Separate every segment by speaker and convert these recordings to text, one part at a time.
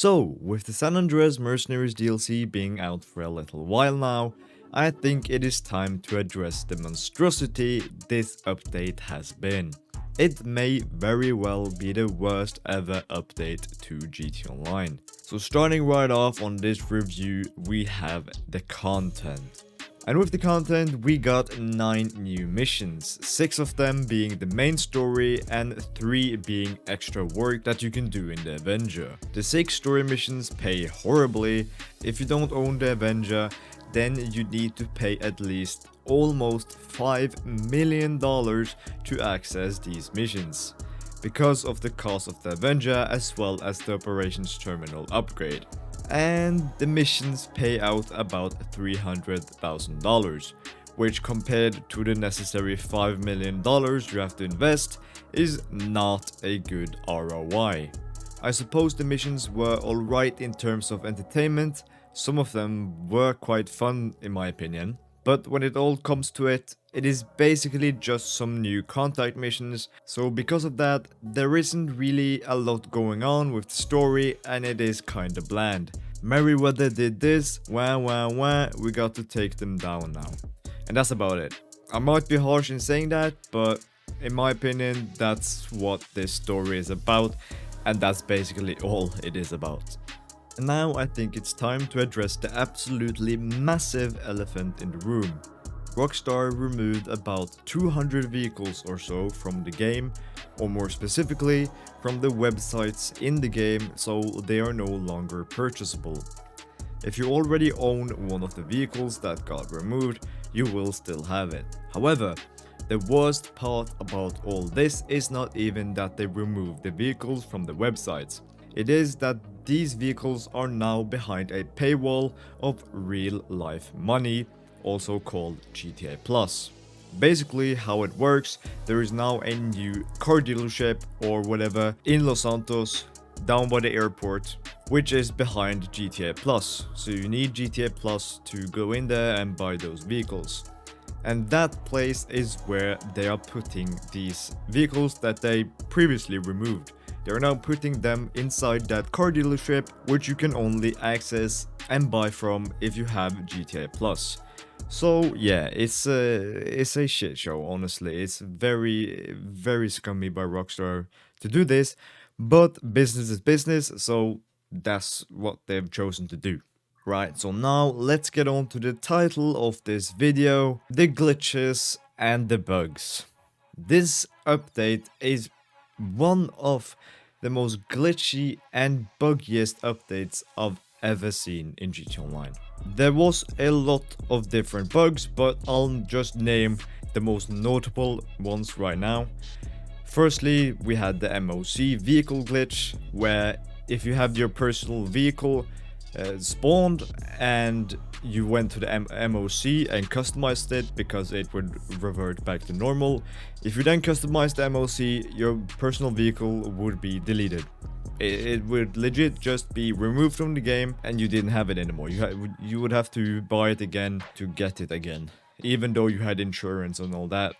Speaker 1: So, with the San Andreas Mercenaries DLC being out for a little while now, I think it is time to address the monstrosity this update has been. It may very well be the worst ever update to GT Online. So starting right off on this review, we have the content. And with the content, we got 9 new missions, 6 of them being the main story and 3 being extra work that you can do in the Avenger. The 6 story missions pay horribly. If you don't own the Avenger, then you need to pay at least almost $5 million to access these missions, because of the cost of the Avenger as well as the operations terminal upgrade. And the missions pay out about $300,000, which compared to the necessary $5 million you have to invest is not a good ROI. I suppose the missions were alright in terms of entertainment, some of them were quite fun in my opinion, but when it all comes to it, it is basically just some new contact missions, so because of that, there isn't really a lot going on with the story and it is kinda bland. Merryweather did this, wah, we got to take them down now. And that's about it. I might be harsh in saying that, but in my opinion, that's what this story is about, and that's basically all it is about. And now I think it's time to address the absolutely massive elephant in the room. Rockstar removed about 200 vehicles or so from the game, or more specifically, from the websites in the game, so they are no longer purchasable. If you already own one of the vehicles that got removed, you will still have it. However, the worst part about all this is not even that they removed the vehicles from the websites. It is that these vehicles are now behind a paywall of real life money, also called GTA Plus. Basically how it works, there is now a new car dealership or whatever in Los Santos down by the airport, which is behind GTA Plus. So you need GTA Plus to go in there and buy those vehicles. And that place is where they are putting these vehicles that they previously removed. They are now putting them inside that car dealership, which you can only access and buy from if you have GTA Plus. So yeah, it's a shit show, honestly. It's very scummy by Rockstar to do this, but business is business, so that's what they've chosen to do. Right, so now let's get on to the title of this video, the glitches and the bugs. This update is one of the most glitchy and buggiest updates I've ever seen in GT Online. There was a lot of different bugs, but I'll just name the most notable ones right now. Firstly, we had the MOC vehicle glitch, where if you have your personal vehicle spawned and you went to the MOC and customized it because it would revert back to normal. If you then customize the MOC, your personal vehicle would be deleted. It would legit just be removed from the game and you didn't have it anymore. You would have to buy it again to get it again. Even though you had insurance and all that,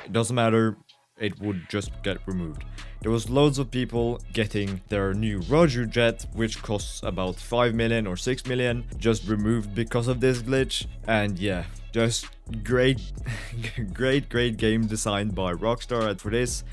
Speaker 1: it doesn't matter. It would just get removed. There was loads of people getting their new RAIJU jet, which costs about 5 million or 6 million, just removed because of this glitch. And yeah, just great game designed by Rockstar for this.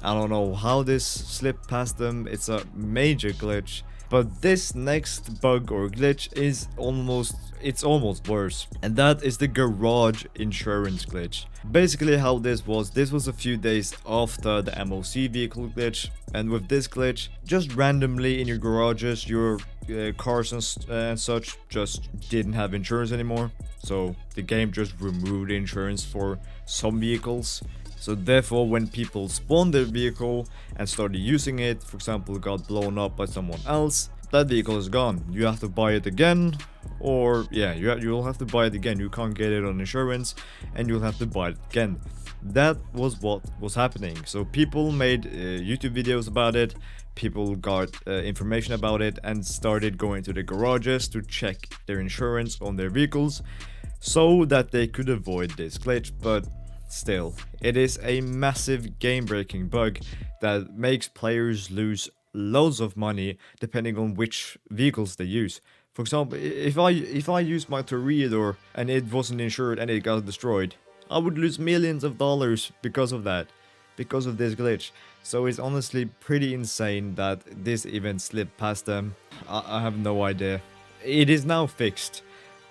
Speaker 1: I don't know how this slipped past them, it's a major glitch. But this next bug or glitch is almost worse, and that is the garage insurance glitch. Basically how this was a few days after the MOC vehicle glitch, and with this glitch, just randomly in your garages, your cars and such just didn't have insurance anymore. So the game just removed insurance for some vehicles. So therefore, when people spawned their vehicle and started using it, for example, got blown up by someone else, that vehicle is gone. You have to buy it again, or yeah, you'll have to buy it again. You can't get it on insurance, and you'll have to buy it again. That was what was happening. So people made YouTube videos about it. People got information about it and started going to the garages to check their insurance on their vehicles, so that they could avoid this glitch. But still, it is a massive game-breaking bug that makes players lose loads of money depending on which vehicles they use. For example, if I use my Toreador and it wasn't insured and it got destroyed, I would lose millions of dollars because of that, because of this glitch. So it's honestly pretty insane that this event slipped past them. I have no idea. It is now fixed.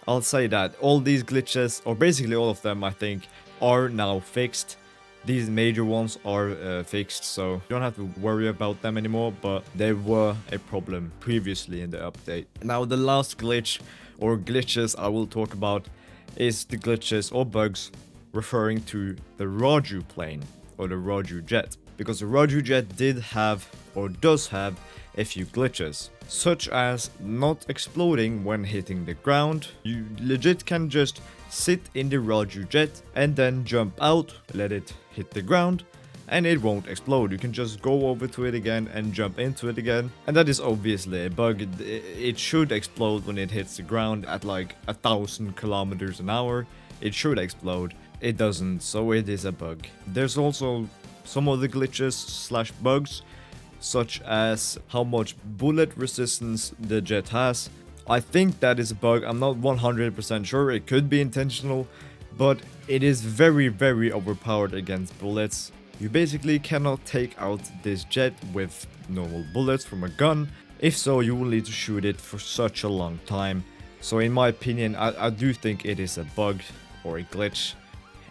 Speaker 1: I'll say that all these glitches, or basically all of them, I think, are now fixed. These major ones are fixed, so you don't have to worry about them anymore, but they were a problem previously in the update. Now the last glitch, or glitches I will talk about, is the glitches or bugs referring to the RAIJU plane, or the RAIJU jet. Because the RAIJU jet did have, or does have, a few glitches, such as not exploding when hitting the ground. You legit can just sit in the RAIJU jet and then jump out, let it hit the ground, and it won't explode. You can just go over to it again and jump into it again. And that is obviously a bug. It should explode when it hits the ground at like 1,000 kilometers an hour. It should explode. It doesn't, so it is a bug. There's also some other glitches slash bugs, such as how much bullet resistance the jet has. I think that is a bug. I'm not 100% sure. It could be intentional, but it is very, very overpowered against bullets. You basically cannot take out this jet with normal bullets from a gun. If so, you will need to shoot it for such a long time. So in my opinion, I do think it is a bug or a glitch.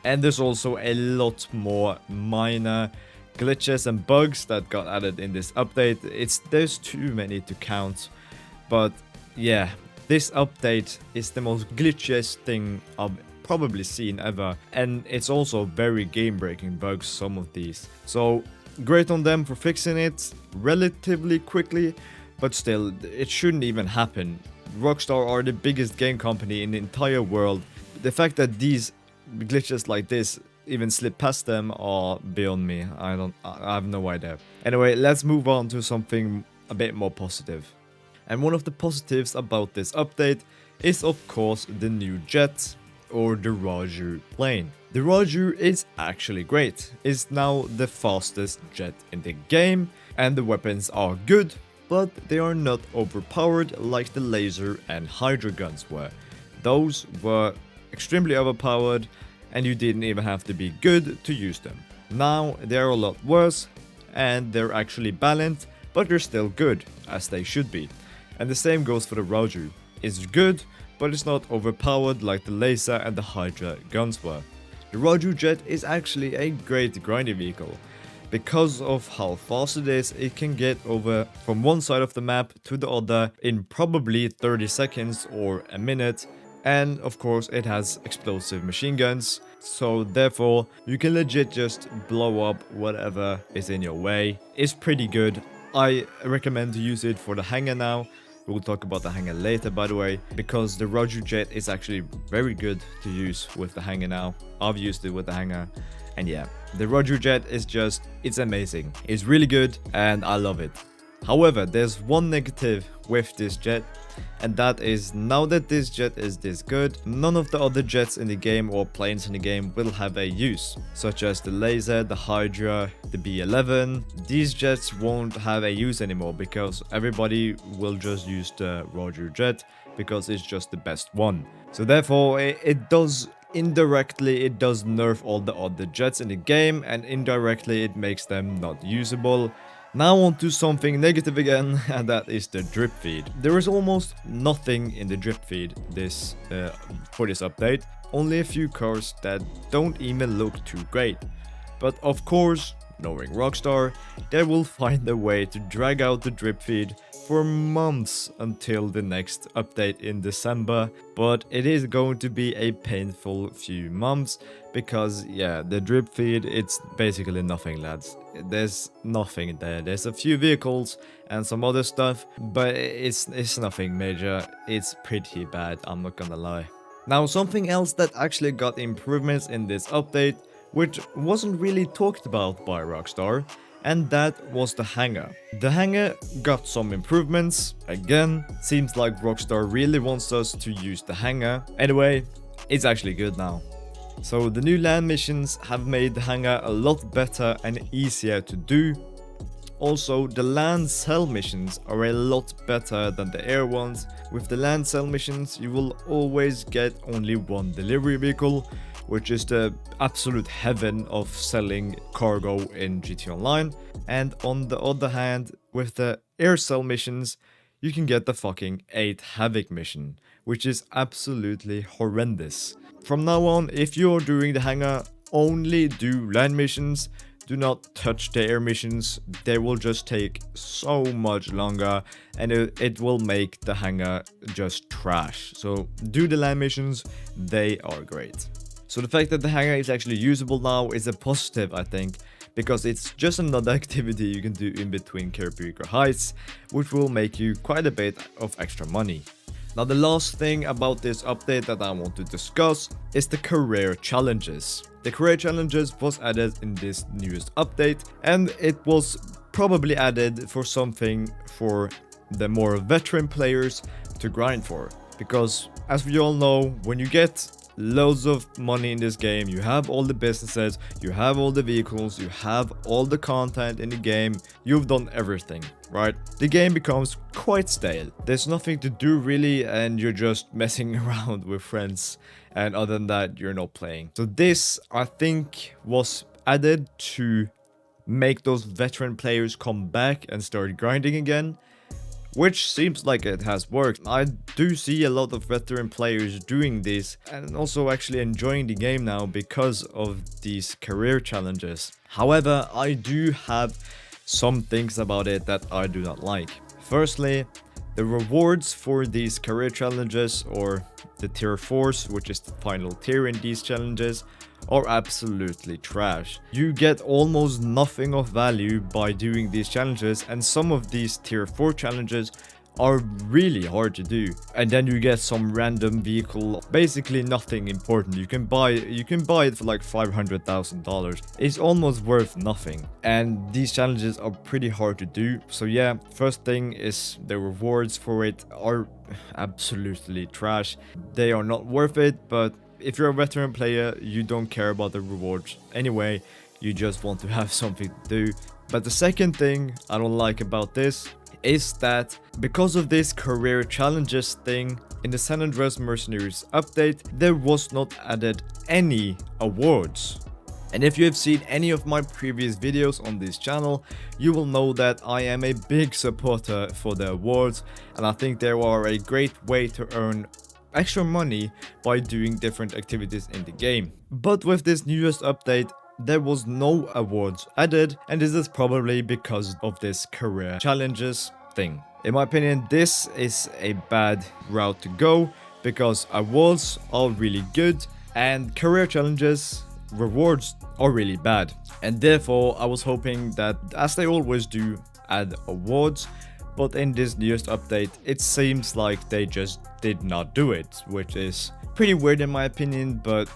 Speaker 1: And there's also a lot more minor glitches and bugs that got added in this update. There's too many to count, but yeah, this update is the most glitchiest thing I've probably seen ever, and it's also very game-breaking bugs, some of these. So great on them for fixing it relatively quickly, but still, it shouldn't even happen. Rockstar are the biggest game company in the entire world. The fact that these glitches like this even slip past them are beyond me. I have no idea. Anyway, let's move on to something a bit more positive. And one of the positives about this update is of course the new jet, or the RAIJU plane. The RAIJU is actually great. It's now the fastest jet in the game, and the weapons are good, but they are not overpowered like the laser and hydro guns were. Those were extremely overpowered, and you didn't even have to be good to use them. Now they're a lot worse, and they're actually balanced, but they're still good, as they should be. And the same goes for the RAIJU. It's good, but it's not overpowered like the laser and the hydra guns were. The RAIJU jet is actually a great grinding vehicle. Because of how fast it is, it can get over from one side of the map to the other in probably 30 seconds or a minute. And of course it has explosive machine guns, so therefore you can legit just blow up whatever is in your way. It's pretty good. I recommend to use it for the HANGAR now. We'll talk about the HANGAR later, by the way, because the RAIJU jet is actually very good to use with the HANGAR now. I've used it with the HANGAR, and yeah, the RAIJU jet is just, it's amazing. It's really good and I love it. However, there's one negative with this jet, and that is, now that this jet is this good, none of the other jets in the game or planes in the game will have a use, such as the laser, the hydra, the B-11. These jets won't have a use anymore because everybody will just use the RAIJU jet because it's just the best one. So therefore it does indirectly, it does nerf all the other jets in the game, and indirectly it makes them not usable. Now on to something negative again, and that is the drip feed. There is almost nothing in the drip feed for this update. Only a few cars that don't even look too great. But of course, knowing Rockstar, they will find a way to drag out the drip feed for months until the next update in December. But it is going to be a painful few months because yeah, the drip feed, it's basically nothing, lads. There's nothing there. There's a few vehicles and some other stuff, but it's nothing major. It's pretty bad, I'm not gonna lie. Now something else that actually got improvements in this update, which wasn't really talked about by Rockstar, and that was the HANGAR. The HANGAR got some improvements. Again, seems like Rockstar really wants us to use the HANGAR. Anyway, it's actually good now. So the new land missions have made the HANGAR a lot better and easier to do. Also, the land cell missions are a lot better than the air ones. With the land cell missions, you will always get only one delivery vehicle, which is the absolute heaven of selling cargo in GT Online. And on the other hand, with the air cell missions, you can get the fucking 8 Havoc mission, which is absolutely horrendous. From now on, if you're doing the hangar, only do land missions. Do not touch the air missions. They will just take so much longer and it will make the hangar just trash. So do the land missions, they are great. So the fact that the hangar is actually usable now is a positive, I think, because it's just another activity you can do in between Caribbean Heights, which will make you quite a bit of extra money. Now the last thing about this update that I want to discuss is the career challenges. The career challenges was added in this newest update, and it was probably added for something for the more veteran players to grind for. Because as we all know, when you get loads of money in this game, you have all the businesses, you have all the vehicles, you have all the content in the game, you've done everything, right? The game becomes quite stale. There's nothing to do really, and you're just messing around with friends, and other than that, you're not playing. So this, I think, was added to make those veteran players come back and start grinding again, which seems like it has worked. I do see a lot of veteran players doing this and also actually enjoying the game now because of these career challenges. However, I do have some things about it that I do not like. Firstly, the rewards for these career challenges, or the tier 4s, which is the final tier in these challenges, are absolutely trash. You get almost nothing of value by doing these challenges, and some of these tier 4 challenges are really hard to do. And then you get some random vehicle, basically nothing important. You can buy it for like $500,000. It's almost worth nothing. And these challenges are pretty hard to do. So yeah, first thing is the rewards for it are absolutely trash. They are not worth it, but if you're a veteran player, you don't care about the rewards anyway. You just want to have something to do. But the second thing I don't like about this is that because of this career challenges thing, in the San Andreas Mercenaries update, there was not added any awards. And if you have seen any of my previous videos on this channel, you will know that I am a big supporter for the awards, and I think they are a great way to earn extra money by doing different activities in the game. But with this newest update, there was no awards added, and this is probably because of this career challenges thing. In my opinion, this is a bad route to go, because awards are really good and career challenges rewards are really bad. And therefore I was hoping that, as they always do, add awards. But in this newest update, it seems like they just did not do it, which is pretty weird in my opinion, but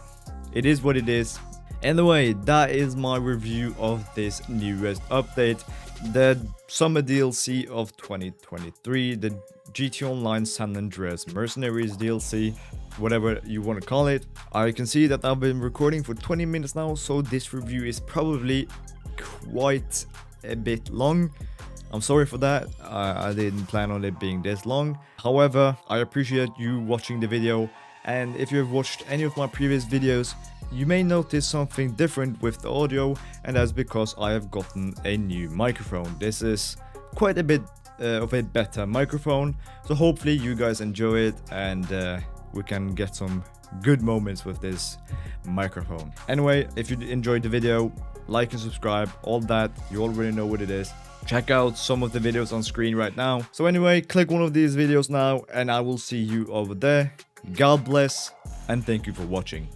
Speaker 1: it is what it is. Anyway, that is my review of this newest update, the summer DLC of 2023, the GT Online San Andreas Mercenaries DLC, whatever you want to call it. I can see that I've been recording for 20 minutes now, so this review is probably quite a bit long. I'm sorry for that, I didn't plan on it being this long. However, I appreciate you watching the video, and if you have watched any of my previous videos, you may notice something different with the audio, and that's because I have gotten a new microphone. This is quite a bit of a better microphone, so hopefully you guys enjoy it, and we can get some good moments with this microphone. Anyway, if you enjoyed the video, like and subscribe, all that, you already know what it is. Check out some of the videos on screen right now. So anyway, click one of these videos now, and I will see you over there. God bless, and thank you for watching.